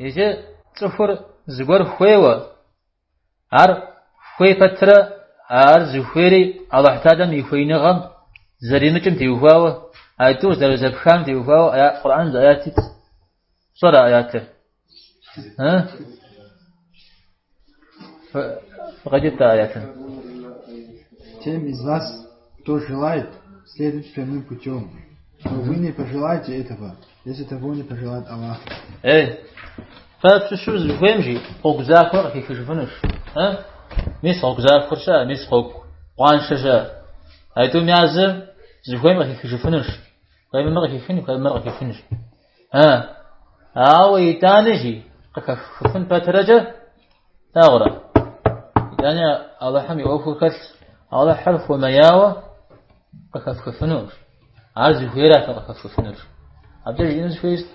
يجي تفر زغور خويوا ار خوي فترة ار زخيري الله تعالى يخوينغم زريمتم تيوفاوا ايتو زرزبخام تيوفاوا ايات قرآن ايات صورة ايات ها فقدت ايات. Тем из вас, кто желает следовать прямым путем, но вы не пожелаете этого, если того не пожелает Аллах. فبشو زفيمجي قوق زافر كيف يشوفنش ها ميس قوق زافر شا ميس قوق قوان شجا هيتو ميازم زفيم كيف يشوفنش قايم مرة كيفني قايم مرة كيفنش ها أو يتانجي كفن بترجة تغرى يعني الله حمي أوفو كت الله حرف ومياوة كفنوش عايز فيرا كفنوش أبتدي ينزل فيست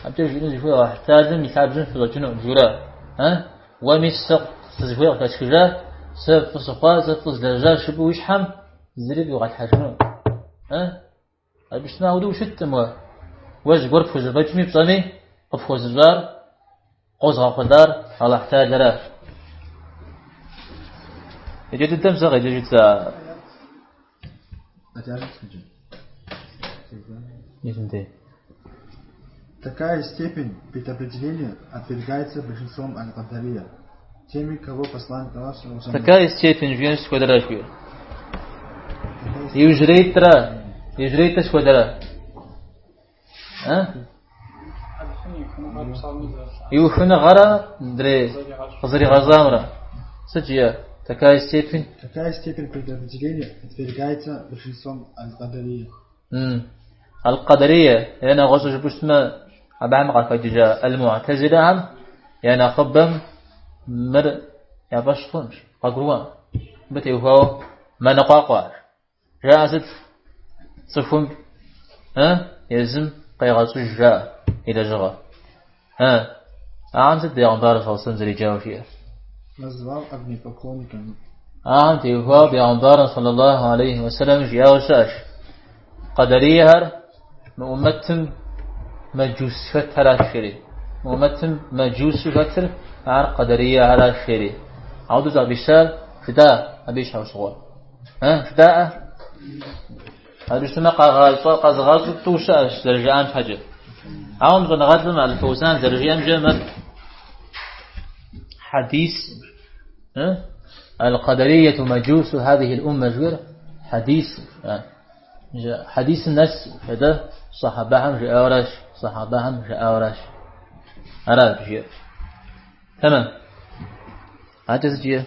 أبتدي ينزل فيه واحتاجن يحابجن في الجنة جورا ها وميسق تزفير كشجرة سف صفا سف زلجة شبو يشحم زريب يقعد حجنون ها أبيشنا ودو شتم وز غرف زبجمي بصمي قف زبار قوز غفدار على احتاج له يجد التمسق يجد Такая степень предопределения отвергается большинством аль-Кадария, теми, кого посланник Аллаха. Такая степень жвенс квадратки. يجريت سكودرا يوخنا غرا دري غزري غزامرا سجيا такая степень предопределения отвергается большинством аль-Кадария. القدرية أنا غزوج بسمة أبعم قاكجا المعتزلة هم يعني خبم مر يا بشطنش ققروان بتيوهو ما نقاقوار جازت صفهم يزم قيغاسو جاء إلى جغا عامزت بيغمبار صلصن زري جاو فيه назвал огнепоклонниками تيوهو بيغمبار صلى الله عليه وسلم جاو شاش قدرية هر مؤمتم مجوس فتر الشري مؤمتم مجوس فتر عر قدرية هر الشري عودز أبيشار فداء أبيش هوشغول فداء هذا قازغاز توشاش درجان حاجة عوام غنغادم على الفوزان درجان جمد حديث القدرية مجوس هذه الأمة جوير حديث الناس هذا صحابهم جاء أراد جير تمام هذا جير.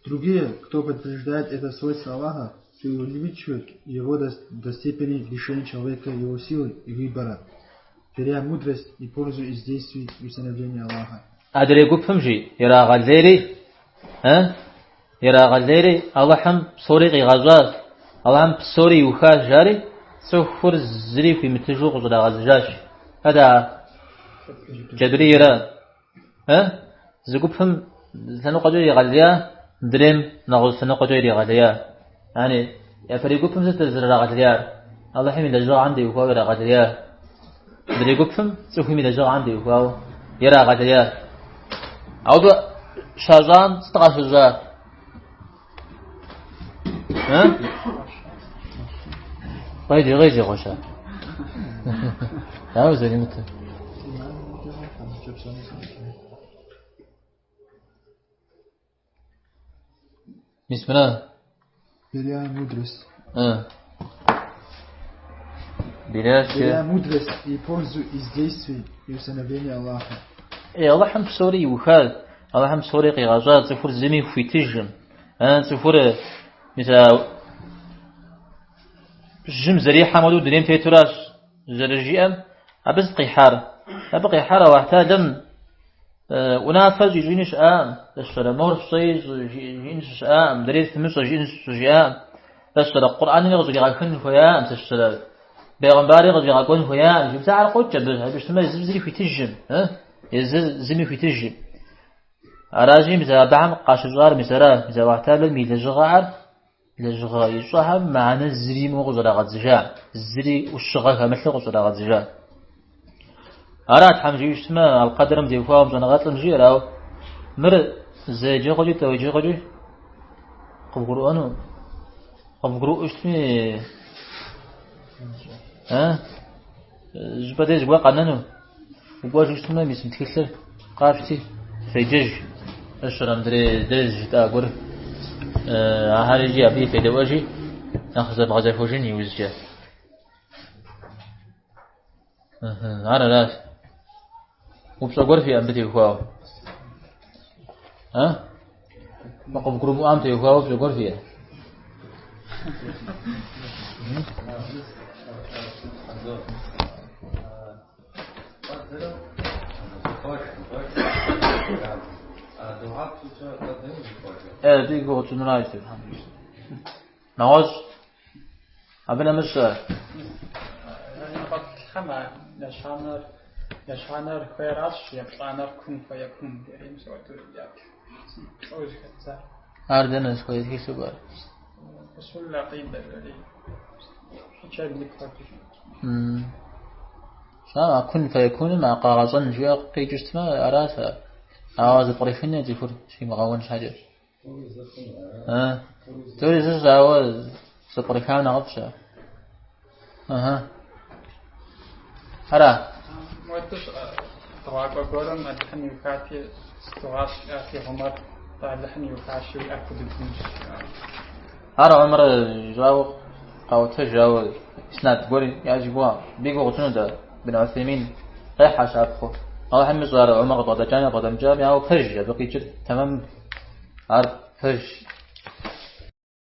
Другие, кто подтверждает это свойство Аллаха, преувеличивают его до степени лишения человека его силы и выбора, теряя мудрость и пользу из действий и установления Аллаха. أدريكم جي يرى غزيري اللهم صوري غزاز اللهم صوري وخاش جاري سوفر زري في متجوق ولا غزاش هذا جبري يرى زقوبهم سنقدر يغليا دريم نغول سنقدر يغليا يعني يا فريقكم ستزرع غزيار الله حمي لجوا عندي وهو يرى غزيار فريقكم سوف حمي لجوا عندي وهو يرى غزيار عودوا شازان استغاث الزار غيجي غشا عاوز اللي متى بسم الله теряя мудрость и пользу из действий и установления Аллаха. الله حم سوري وخال الله حم سوري غازات صفر زمي في تجم صفر مثلا جم زري حمدو دريم تيتراش زرجيم أبز قيحار أبقي حارة واحتاجم ونافج يجينش تشترى مورف صيز يجينش دريت ثمس يجينش تشترى القرآن يغزق يغاكن فيام تشترى بيغنباري يغزق يغاكن فيام جبت على قوتش بيش تما يزمزري في تجم يزمي في تجم أراجي مثلا بعم قاشجار مثلا واحتاج ميلجغار لجغا يصحب معنا الزري موغزر غزجا الزري والشغا مثل غزر غزجا أراد حمجي يسمى القدر مدي فاهم زنا غاتل مجير أو مر زي جاقولي توجي قولي قبقرو أنو قبقرو اسمي ها جبادي جوا قننو وبواج اسمه ميسم تكسر قارفتي في جج أشرا مدري دج تاقور هارجي أبي في دواجي ناخذ بغزة فوجين يوزجا أنا لا وبصقور في أمبتي وخاو ها ما قب قرب أمتي وخاو بصقور فيها دي قوة نرايت نواز أبنا مش خما نشانر خيرش يبقى كن فيكون دريم سوتو ياك اوج كذا أردنا شوية هي سبار بس ولا قيد دري شاد لك شا كن فيكون مع قاغزن جوا قيجست ما أراسا أواز طريفين تفر شي مغاون حاجة توري زوج أواز سطريفان نغفشة هلا وتش تواقع قولهم الحني وكاتي استواش في عمر الحني وكاشي أكد الدنيا هذا عمر جاو أو تجاو إسناد قولي يا جبوا بيجوا غتنو ده بن عثيمين رايح عشافه أو حمي صار عمر قد جاني قد مجاب أو فج بقي جد تمام عارف فج